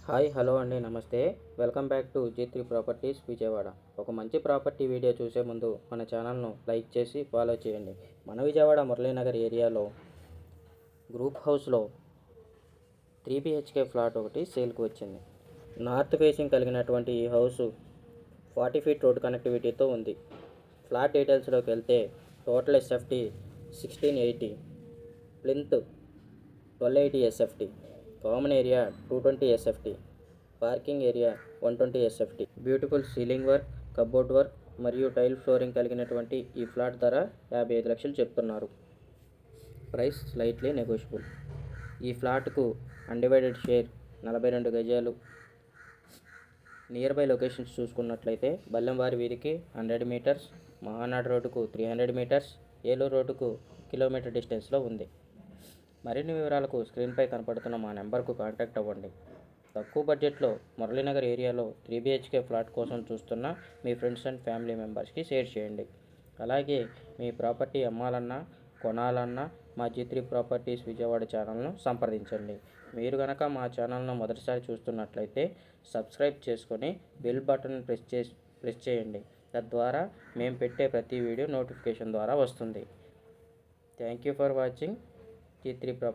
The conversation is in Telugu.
హాయ్ హలో అండి నమస్తే. Welcome back to G3 properties Vijayawada. ఒక మంచి ప్రాపర్టీ వీడియో చూసే ముందు మన ఛానల్ను లైక్ చేసి ఫాలో చేయండి. మన విజయవాడ మురళీనగర్ ఏరియాలో గ్రూప్ హౌస్లో 3 BHK ఫ్లాట్ ఒకటి సేల్కి వచ్చింది. నార్త్ ఫేసింగ్ కలిగినటువంటి ఈ హౌస్ 40 ఫీట్ రోడ్ కనెక్టివిటీతో ఉంది. ఫ్లాట్ డీటెయిల్స్లోకి వెళ్తే total SFT 1680, plinth 1280 SFT, common area 220 SFT, parking area 120 SFT. Beautiful ceiling work, cupboard work మరియు టైల్ ఫ్లోరింగ్ కలిగినటువంటి ఈ ఫ్లాట్ ధర 55 లక్షలు చెప్తున్నారు. Price slightly negotiable. ఈ ఫ్లాట్కు అన్డివైడెడ్ షేర్ 42 గజాలు. నియర్ బై లొకేషన్స్ చూసుకున్నట్లయితే బల్లెంవారి వీధికి 100 మీటర్స్, మహానాడు రోడ్డుకు 300 మీటర్స్, ఏలూరు రోడ్డుకు కిలోమీటర్ డిస్టెన్స్లో ఉంది. మరిన్ని వివరాలకు స్క్రీన్పై కనపడుతున్న మా నెంబర్కు కాంటాక్ట్ అవ్వండి. తక్కువ బడ్జెట్లో మురళీనగర్ ఏరియాలో 3 BHK ఫ్లాట్ కోసం చూస్తున్న మీ ఫ్రెండ్స్ అండ్ ఫ్యామిలీ మెంబర్స్కి షేర్ చేయండి. అలాగే మీ ప్రాపర్టీ అమ్మాలన్నా కొనాలన్నా మా G3 ప్రాపర్టీస్ విజయవాడ ఛానల్ను సంప్రదించండి. మీరు కనుక మా ఛానల్ను మొదటిసారి చూస్తున్నట్లయితే సబ్స్క్రైబ్ చేసుకొని బెల్ బటన్ ప్రెస్ చేయండి. తద్వారా మేము పెట్టే ప్రతి వీడియో నోటిఫికేషన్ ద్వారా వస్తుంది. Thank you for watching G3 property.